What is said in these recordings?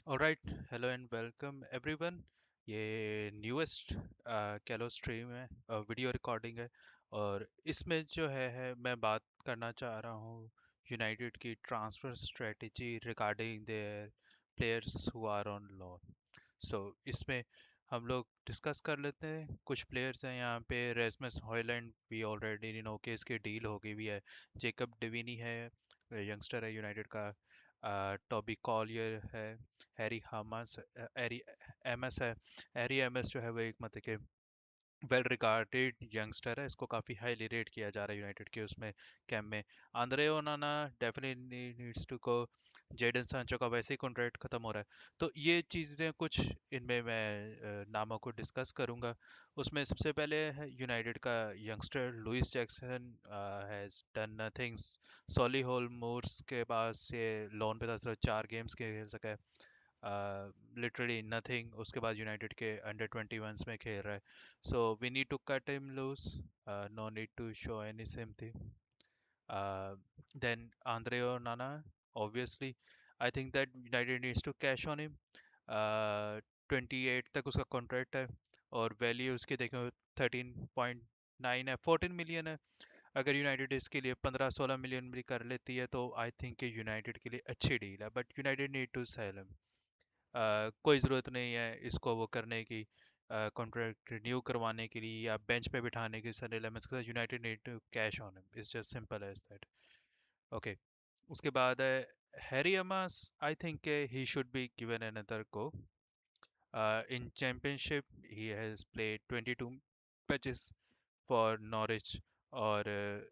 Alright, hello and welcome everyone. ये newest कैलो stream है, वीडियो रिकॉर्डिंग है। और इसमें जो है मैं बात करना चाह रहा हूँ यूनाइटेड की transfer strategy regarding their players who are on loan. So इसमें हम लोग डिस्कस कर लेते हैं। कुछ प्लेयर्स हैं यहाँ पे। रेसमस हॉयलैंड भी ऑलरेडी नो के इसकी डील हो गई हुई है। जेकब डिवीनी है, यंगस्टर है यूनाइटेड का। टॉबी कॉलियर है। हैरी हामस, हैरी एमएस है। हैरी एमएस जो है वो एक मतलब के वेल रिगार्डेड यंगस्टर है। इसको काफ़ी हाईली रेट किया जा रहा है यूनाइटेड के उसमें कैंप में। Andre Onana definitely needs to go. Jadon Sancho का वैसे ही कॉन्ट्रैक्ट खत्म हो रहा है। तो ये चीज़ें कुछ इनमें मैं नामों को डिस्कस करूंगा। उसमें सबसे पहले है यूनाइटेड का youngster Louis Jackson has done nothings. सॉली होल मूर्स के पास ये लोन पे था, सिर्फ 4 गेम्स खेल सका है। Literally nothing. उसके बाद यूनाइटेड के अंडर 21s में खेल रहा है। So we need to cut him loose, no need to show any sympathy. Then Andre Onana, obviously I think that United needs to cash on him. 28 तक उसका contract है और वैल्यू उसकी देखो 13.9 है, 14 मिलियन है। अगर यूनाइटेड इसके लिए 15-16 मिलियन भी कर लेती है तो आई थिंक कि यूनाइटेड के लिए अच्छी डील है, but United need to sell him. कोई ज़रूरत नहीं है इसको वो करने की, कॉन्ट्रैक्ट रिन्यू करवाने के लिए या बेंच पे बिठाने की सनी लेमंस के साथ। United need to cash on him, it's just simple as that. Okay. उसके बाद है Harry Amass. I think he should be given another go. In Championship he has played 22 matches for Norwich. और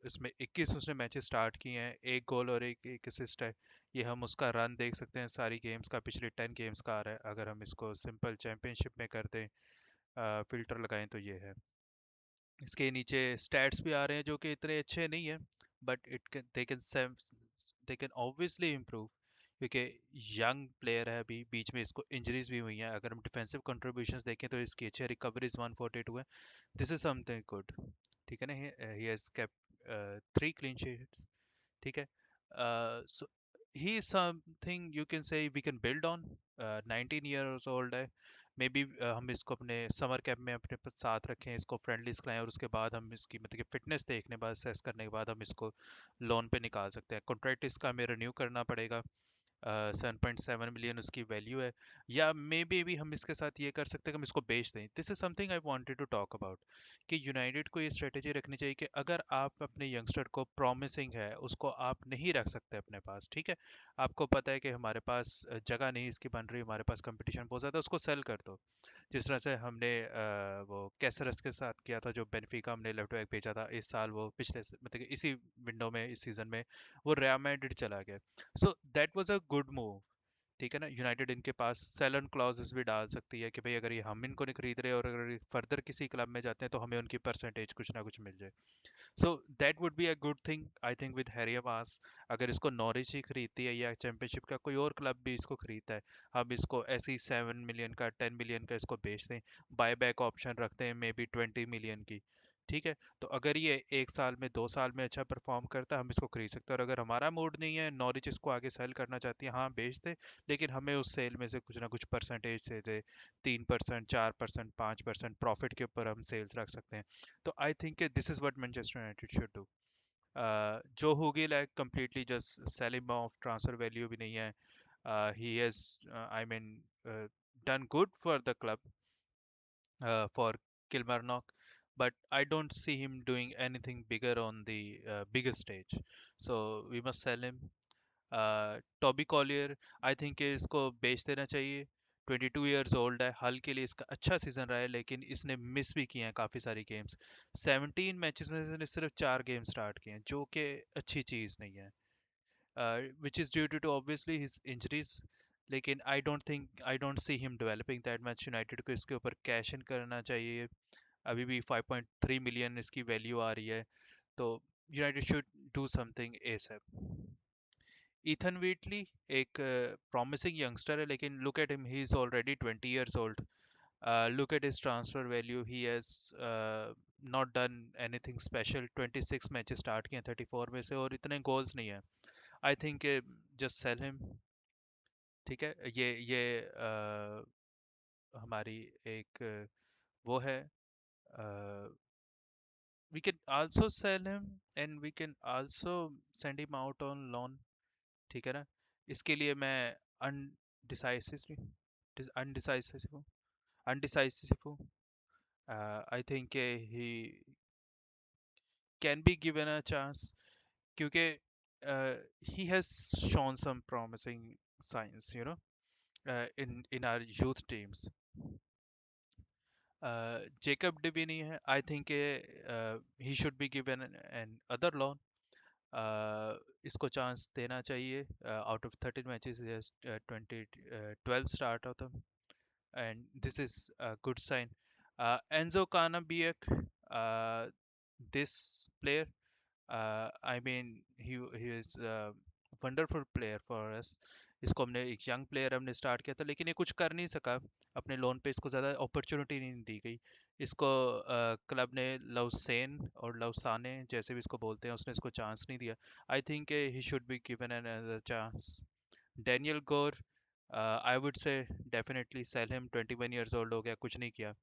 इसमें 21 उसने मैचेस स्टार्ट किए हैं, एक गोल और एक एक असिस्ट है। ये हम उसका रन देख सकते हैं सारी गेम्स का, पिछले 10 गेम्स का आ रहा है। अगर हम इसको सिंपल चैंपियनशिप में कर दें, फिल्टर लगाएं तो ये है। इसके नीचे स्टैट्स भी आ रहे हैं जो कि इतने अच्छे नहीं है, but it can they can obviously improve, क्योंकि यंग प्लेयर है। अभी बीच में इसको इंजरीज भी हुई हैं। अगर हम डिफेंसिव कंट्रीब्यूशंस देखें तो इसकी अच्छी रिकवरीज 142 है। This is something good. ठीक है ना। He has kept 3 clean sheets. ठीक है। So he is something you can say we can build on. 19 years old है। मे बी हम इसको अपने समर कैंप में अपने साथ रखें, इसको फ्रेंडलीज खिलाएं और उसके बाद हम इसकी मतलब कि फिटनेस देखने बाद असेस करने के बाद हम इसको लोन पे निकाल सकते हैं। कॉन्ट्रैक्ट इसका हमें रिन्यू करना पड़ेगा। 7.7 मिलियन उसकी वैल्यू है। या मे बी भी हम इसके साथ ये कर सकते हैं कि हम इसको बेच दें। This is something I wanted to talk about, कि यूनाइटेड को ये स्ट्रेटेजी रखनी चाहिए कि अगर आप अपने यंगस्टर को प्रॉमिसिंग है उसको आप नहीं रख सकते अपने पास। ठीक है। आपको पता है कि हमारे पास जगह नहीं इसकी बन रही, हमारे पास कंपटीशन बहुत ज़्यादा, उसको सेल कर दो। जिस तरह से हमने वो कैसरस के साथ किया था, जो बेनिफिका हमने लेफ्ट बैक भेजा था इस साल, वो मतलब कि इसी विंडो में, इस सीजन में वो रियल मैड्रिड चला गया। So that was a good move. ठीक है ना। यूनाइटेड इनके पास सेलन क्लॉजेस भी डाल सकती है कि भाई अगर ये हम इनको नहीं खरीद रहे और अगर फर्दर किसी क्लब में जाते हैं तो हमें उनकी परसेंटेज कुछ ना कुछ मिल जाए। So that would be a good thing I think with Harry Mass. अगर इसको नॉरिच ही खरीदती है या चैंपियनशिप का कोई और क्लब भी इसको खरीदता है, हम इसको ऐसे ही 7 मिलियन का, 10 मिलियन का इसको बेच दें। बाय बैक ऑप्शन रखते हैं मे बी 20 मिलियन की। ठीक है। तो अगर ये 1 साल में, 2 साल में अच्छा परफॉर्म करता है, हम इसको खरीद सकते हैं। और अगर हमारा मूड नहीं है, नॉरिच इसको आगे सेल करना चाहती है, हाँ बेच दे, लेकिन हमें उस सेल में से कुछ ना कुछ परसेंटेज दे दे। 3%, 4%, 5% प्रॉफिट के ऊपर हम सेल्स रख सकते हैं। तो I think this is what Manchester United should do. जो होगी like completely just sell him of, transfer value भी नहीं है। He has I mean done good for the club, for Kilmarnock, but I don't see him doing anything bigger on the bigger stage. So we must sell him. Toby Collier, I think इसको बेच देना चाहिए। 22 years old है। हल के लिए इसका अच्छा सीजन रहा है, लेकिन इसने मिस भी किए हैं काफ़ी सारी गेम्स। 17 मैचेस में से इसने सिर्फ 4 गेम स्टार्ट किए हैं, जो कि अच्छी चीज़ नहीं है, which is due to obviously his injuries. लेकिन I don't see him developing that match. United को इसके ऊपर कैश इन करना चाहिए। अभी भी 5.3 मिलियन इसकी वैल्यू आ रही है। तो United should do something ASAP. Ethan Wheatley एक प्रॉमिसिंग यंगस्टर है, लेकिन look at him, he is already 20 years old. Look at his transfer value, he has not done anything special. 26 matches start किए हैं 34 में से, और इतने गोल्स नहीं है। I think just sell him. ठीक है, ये हमारी एक वो है, we can also sell him and we can also send him out on loan, ठीक है ना। इसके लिए मैं अनडिसाइसिव अनडिसाइसिव हूँ, अनडिसाइसिव हूँ। आई think he can be given a chance, क्योंकि he has shown some promising signs, in our youth teams. Jacob Divini है, I think he should be given an other loan. इसको चांस देना चाहिए। Out of 13 matches he has 12 start of them, and this is a good sign. Enzo Canabiek, this player, I mean he is a wonderful player for us. इसको हमने एक young player हमने start किया था, लेकिन ये कुछ कर नहीं सका अपने लोन पे, इसको ज़्यादा अपॉर्चुनिटी नहीं दी गई। इसको क्लब ने लवसेन और लवसाने जैसे भी इसको बोलते हैं, उसने इसको चांस नहीं दिया। I think he should be given another chance. Daniel Gore, I would say definitely sell him, 21 years old हो गया, कुछ नहीं किया।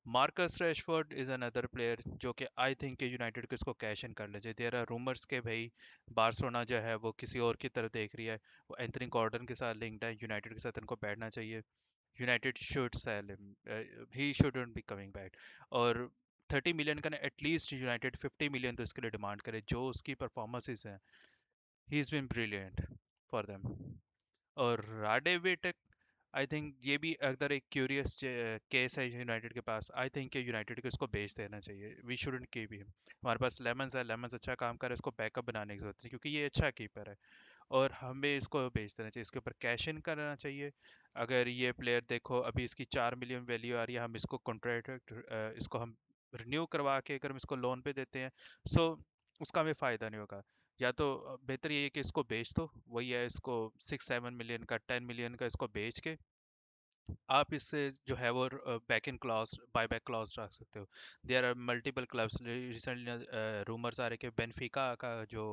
Marcus Rashford is another player जो कि आई थिंक कि यूनाइटेड को इसको कैश इन कर ले चाहिए। देयर आर रूमर्स के भाई बार्सिलोना जो है वो किसी और की तरफ देख रही है, वो एंथनी गॉर्डन के साथ लिंक्ड है, यूनाइटेड के साथ इनको बैठना चाहिए। United should sell him, he shouldn't be coming back. और 30 मिलियन का ना, एटलीस्ट यूनाइटेड 50 मिलियन तो इसके लिए डिमांड करे, जो उसकी परफॉर्मेंसेस हैं, he is been brilliant for them. और राडे विटेक, आई थिंक ये भी अगर एक क्यूरियस केस है यूनाइटेड के पास। आई थिंक कि यूनाइटेड को इसको बेच देना चाहिए, वी शुडंट कीप हिम। हमारे पास लेमन्स है, लेमन्स अच्छा काम कर रहा है, इसको बैकअप बनाने की जरूरत नहीं, क्योंकि ये अच्छा कीपर है। और हमें इसको बेच देना चाहिए, इसके ऊपर कैश इन करना चाहिए। अगर ये प्लेयर देखो, अभी इसकी 4 मिलियन वैल्यू आ रही है, हम इसको कॉन्ट्रैक्ट, इसको हम रिन्यू करवा के अगर हम इसको लोन पे देते हैं, सो उसका हमें फ़ायदा नहीं होगा। या तो बेहतर ये है कि इसको बेच दो, वही है, इसको 6-7 मिलियन का, 10 मिलियन का इसको बेच के आप इससे जो है वो back in clause, buy back clause रख सकते हो। There are multiple clubs, recently rumours आ रहे कि बेनफिका का जो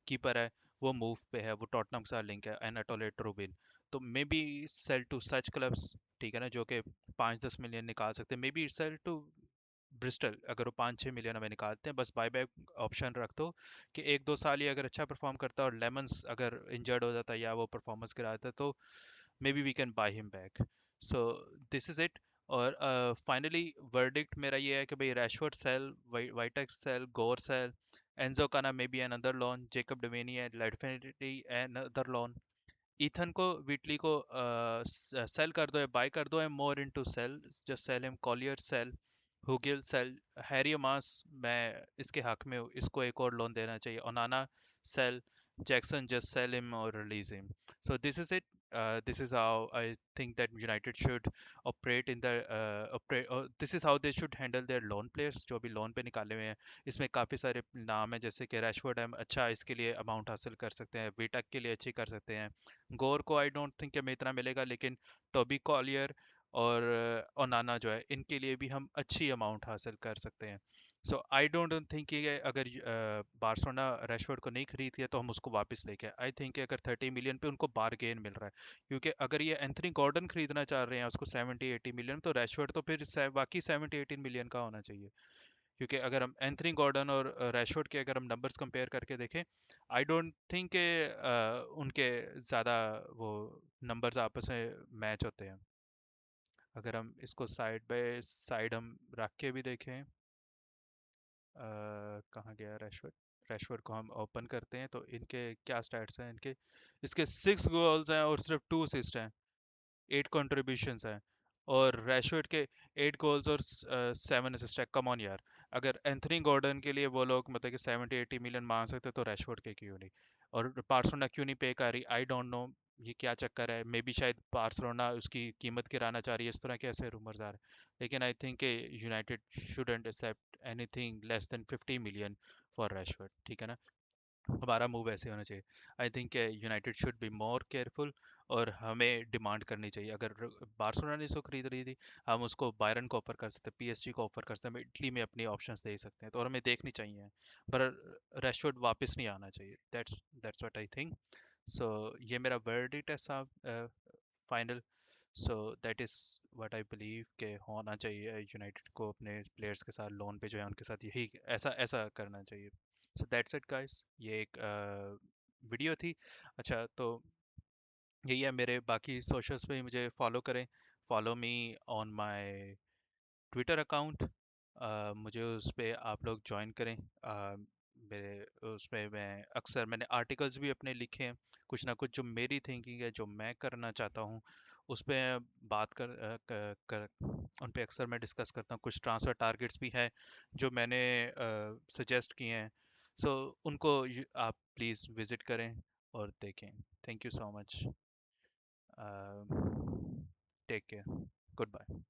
कीपर है वो मूव पे है, वो टॉटनहम के साथ लिंक है, एनाटोले ट्रूबिन। तो maybe sell to such clubs, ठीक है ना, जो कि 5-10 मिलियन निकाल सकते हैं। Maybe sell to Bristol, अगर वो 5-6 मिलियन हमें निकालते हैं, बस बाय बैक ऑप्शन रख दो कि 1-2 साल ये अगर अच्छा परफॉर्म करता है और लेमन्स अगर इंजर्ड हो जाता है या वो परफॉर्मेंस गिराता है, तो maybe we can buy him back. So this is it. और फाइनली वर्डिक्ट मेरा ये है कि भाई Rashford sell, Vitek sell, Gore sell, Enzo Kana maybe another loan, Jacob डोमेनी है डेफिनेटली अनदर लोन। ईथन को, विटली को सेल कर दो या बाय कर दो, I am more into sell, just sell him. Collyer sell, Hugill sell, Harry Mass, मैं इसके हक में हूँ, इसको एक और लोन देना चाहिए। Onana sell, Jackson just sell him और release him. So this is it, this is how I think that United should operate in the this is how they should handle their loan players जो अभी loan पे निकाले हुए हैं। इसमें काफ़ी सारे नाम है, जैसे कि रैशफोर्ड हम अच्छा इसके लिए अमाउंट हासिल कर सकते हैं, विटक के लिए अच्छी कर सकते हैं। गोर को आई डोंट थिंक हमें इतना मिलेगा, लेकिन टोबी कॉलियर और ओनाना जो है, इनके लिए भी हम अच्छी अमाउंट हासिल कर सकते हैं। सो आई डोंट थिंक कि अगर बार्सिलोना रैशफोर्ड को नहीं खरीदती है तो हम उसको वापस लेके आए। आई थिंक अगर 30 मिलियन पे उनको बारगेन मिल रहा है, क्योंकि अगर ये एंथनी गॉर्डन खरीदना चाह रहे हैं उसको 70-80 मिलियन, तो रैशफोर्ड तो फिर बाकी 70-18 मिलियन का होना चाहिए। क्योंकि अगर हम एंथनी गॉर्डन और रैशफोर्ड के अगर हम नंबर्स कंपेयर करके देखें, आई डोंट थिंक उनके ज़्यादा वो नंबर्स आपस में मैच होते हैं। अगर हम इसको साइड बाय साइड हम रख के भी देखें, कहाँ गया रैशफोर्ड, रैशफोर्ड को हम ओपन करते हैं तो इनके क्या स्टैट्स हैं इनके, इसके 6 गोल्स हैं और सिर्फ 2 असिस्ट हैं, 8 कंट्रीब्यूशंस हैं। और रैशफोर्ड के 8 गोल्स और 7 असिस्ट है। कम ऑन यार, अगर एंथनी गॉर्डन के लिए वो लोग मतलब कि 70-80 मिलियन मांग सकते तो रैशफोर्ड के क्यों नहीं? और बार्सिलोना क्यों नहीं पे कर रही, आई डोंट नो, ये क्या चक्कर है। मे बी शायद बार्सिलोना उसकी कीमत गिराना चाह रही है, इस तरह के ऐसे रूमर्स आ रहे हैं। लेकिन I think United shouldn't accept anything less than 50 million for Rashford, ठीक है ना। हमारा मूव ऐसे होना चाहिए। I think United should be more careful, और हमें डिमांड करनी चाहिए। अगर बार्सिलोना ने इसको खरीद रही थी, हम उसको बायरन को ऑफर कर सकते हैं, पीएसजी को ऑफर कर सकते हैं, हम इटली में अपनी ऑप्शंस दे सकते हैं, तो और हमें देखनी चाहिए। पर रैशफोर्ड वापस नहीं आना चाहिए, दैट्स व्हाट आई थिंक। सो ये मेरा वर्डिक्ट है साहब, final. So that is what I believe के होना चाहिए यूनाइटेड को अपने प्लेयर्स के साथ लोन पे जो है उनके साथ यही ऐसा ऐसा करना चाहिए। सो दैट्स इट गाइस, ये एक वीडियो थी। अच्छा तो यही है, मेरे बाकी सोशल्स पे मुझे फॉलो करें। Follow me on my Twitter account. मुझे उस पे आप लोग ज्वाइन करें। मेरे उसमें मैं अक्सर मैंने आर्टिकल्स भी अपने लिखे हैं, कुछ ना कुछ जो मेरी थिंकिंग है, जो मैं करना चाहता हूँ उस पे बात उन पे अक्सर मैं डिस्कस करता हूँ। कुछ ट्रांसफ़र टारगेट्स भी हैं जो मैंने सजेस्ट किए हैं। सो उनको आप प्लीज़ विज़िट करें और देखें। Thank you so much. Take care. Good bye.